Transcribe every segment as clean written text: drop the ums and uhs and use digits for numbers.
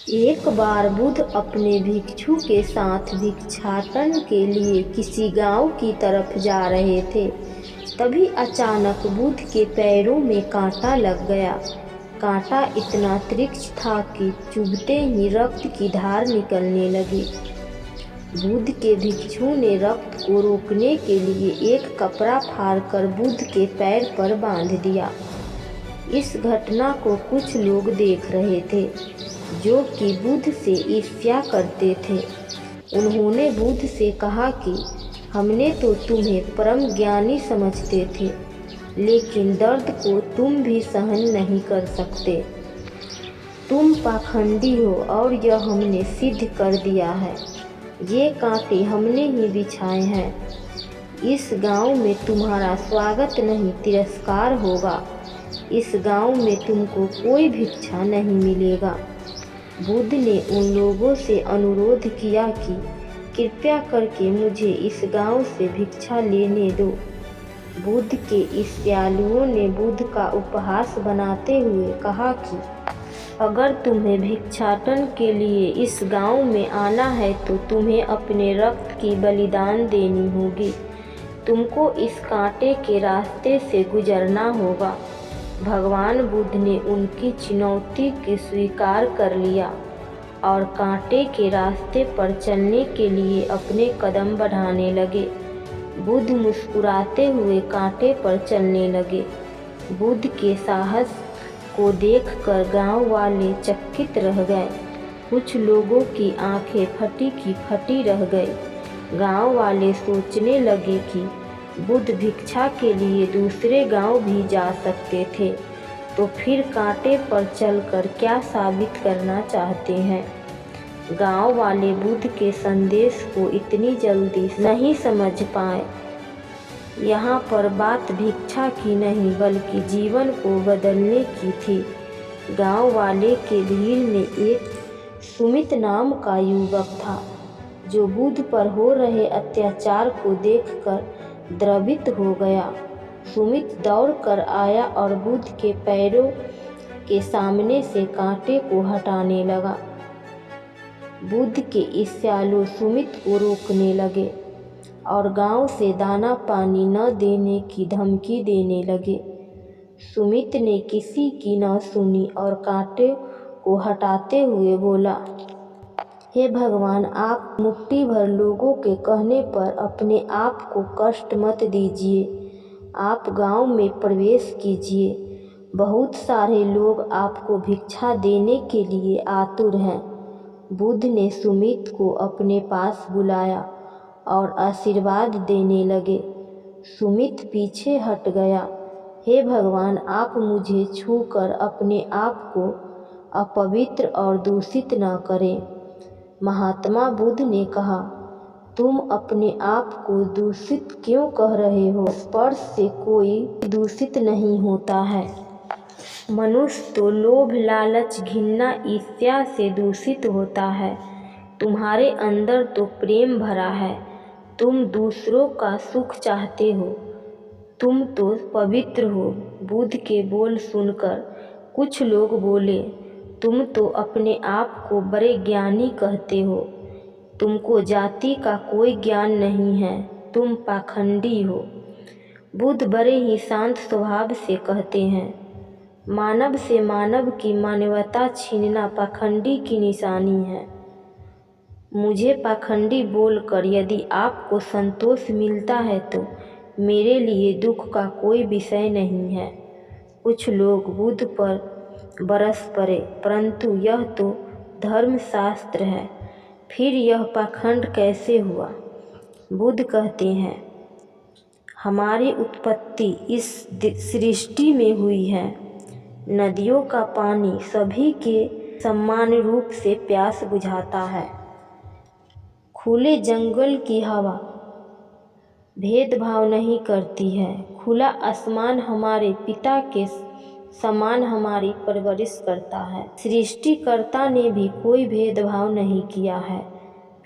एक बार बुद्ध अपने भिक्षु के साथ भिक्षाटन के लिए किसी गांव की तरफ जा रहे थे। तभी अचानक बुद्ध के पैरों में कांटा लग गया। कांटा इतना तीक्ष्ण था कि चुभते ही रक्त की धार निकलने लगी। बुद्ध के भिक्षु ने रक्त को रोकने के लिए एक कपड़ा फाड़कर बुद्ध के पैर पर बांध दिया। इस घटना को कुछ लोग देख रहे थे, जो कि बुद्ध से ईर्ष्या करते थे। उन्होंने बुद्ध से कहा कि हमने तो तुम्हें परम ज्ञानी समझते थे, लेकिन दर्द को तुम भी सहन नहीं कर सकते। तुम पाखंडी हो और यह हमने सिद्ध कर दिया है। ये कांटे हमने ही बिछाए हैं। इस गांव में तुम्हारा स्वागत नहीं, तिरस्कार होगा। इस गांव में तुमको कोई भिक्षा नहीं मिलेगा। बुद्ध ने उन लोगों से अनुरोध किया कि कृपया करके मुझे इस गांव से भिक्षा लेने दो। बुद्ध के ईर्ष्यालुओं ने बुद्ध का उपहास बनाते हुए कहा कि अगर तुम्हें भिक्षाटन के लिए इस गांव में आना है तो तुम्हें अपने रक्त की बलिदान देनी होगी। तुमको इस कांटे के रास्ते से गुजरना होगा। भगवान बुद्ध ने उनकी चुनौती को स्वीकार कर लिया और कांटे के रास्ते पर चलने के लिए अपने कदम बढ़ाने लगे। बुद्ध मुस्कुराते हुए कांटे पर चलने लगे। बुद्ध के साहस को देखकर गांव वाले चकित रह गए। कुछ लोगों की आंखें फटी की फटी रह गई। गांव वाले सोचने लगे कि बुद्ध भिक्षा के लिए दूसरे गांव भी जा सकते थे, तो फिर कांटे पर चलकर क्या साबित करना चाहते हैं। गांव वाले बुद्ध के संदेश को इतनी जल्दी नहीं समझ पाए। यहाँ पर बात भिक्षा की नहीं बल्कि जीवन को बदलने की थी। गांव वाले के भीड़ में एक सुमित नाम का युवक था, जो बुद्ध पर हो रहे अत्याचार को देखकर द्रवित हो गया। सुमित दौड़कर आया और बुद्ध के पैरों के सामने से कांटे को हटाने लगा। बुद्ध के ईर्ष्यालु सुमित को रोकने लगे और गांव से दाना पानी न देने की धमकी देने लगे। सुमित ने किसी की न सुनी और कांटे को हटाते हुए बोला, हे भगवान, आप मुट्ठी भर लोगों के कहने पर अपने आप को कष्ट मत दीजिए। आप गांव में प्रवेश कीजिए। बहुत सारे लोग आपको भिक्षा देने के लिए आतुर हैं। बुद्ध ने सुमित को अपने पास बुलाया और आशीर्वाद देने लगे। सुमित पीछे हट गया। हे भगवान, आप मुझे छूकर अपने आप को अपवित्र और दूषित न करें। महात्मा बुद्ध ने कहा, तुम अपने आप को दूषित क्यों कह रहे हो? स्पर्श से कोई दूषित नहीं होता है। मनुष्य तो लोभ, लालच, घृणा, ईर्ष्या से दूषित होता है। तुम्हारे अंदर तो प्रेम भरा है। तुम दूसरों का सुख चाहते हो। तुम तो पवित्र हो। बुद्ध के बोल सुनकर कुछ लोग बोले, तुम तो अपने आप को बड़े ज्ञानी कहते हो। तुमको जाति का कोई ज्ञान नहीं है। तुम पाखंडी हो। बुद्ध बड़े ही शांत स्वभाव से कहते हैं, मानव से मानव की मानवता छीनना पाखंडी की निशानी है। मुझे पाखंडी बोलकर यदि आपको संतोष मिलता है तो मेरे लिए दुख का कोई विषय नहीं है। कुछ लोग बुद्ध पर बरस पड़े, परंतु यह तो धर्मशास्त्र है, फिर यह पाखंड कैसे हुआ? बुद्ध कहते हैं, हमारी उत्पत्ति इस सृष्टि में हुई है। नदियों का पानी सभी के समान रूप से प्यास बुझाता है। खुले जंगल की हवा भेदभाव नहीं करती है। खुला आसमान हमारे पिता के समान हमारी परवरिश करता है। सृष्टिकर्ता ने भी कोई भेदभाव नहीं किया है।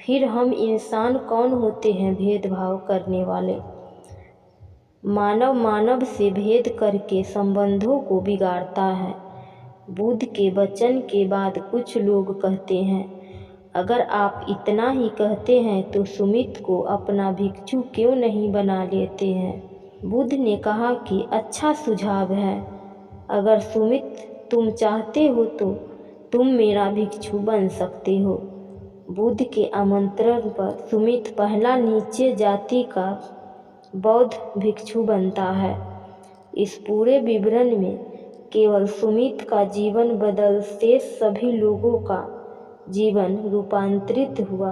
फिर हम इंसान कौन होते हैं भेदभाव करने वाले? मानव मानव से भेद करके संबंधों को बिगाड़ता है। बुद्ध के वचन के बाद कुछ लोग कहते हैं, अगर आप इतना ही कहते हैं तो सुमित को अपना भिक्षु क्यों नहीं बना लेते हैं। बुद्ध ने कहा कि अच्छा सुझाव है, अगर सुमित तुम चाहते हो तो तुम मेरा भिक्षु बन सकते हो। बुद्ध के आमंत्रण पर सुमित पहला नीचे जाति का बौद्ध भिक्षु बनता है। इस पूरे विवरण में केवल सुमित का जीवन बदल शेष सभी लोगों का जीवन रूपांतरित हुआ।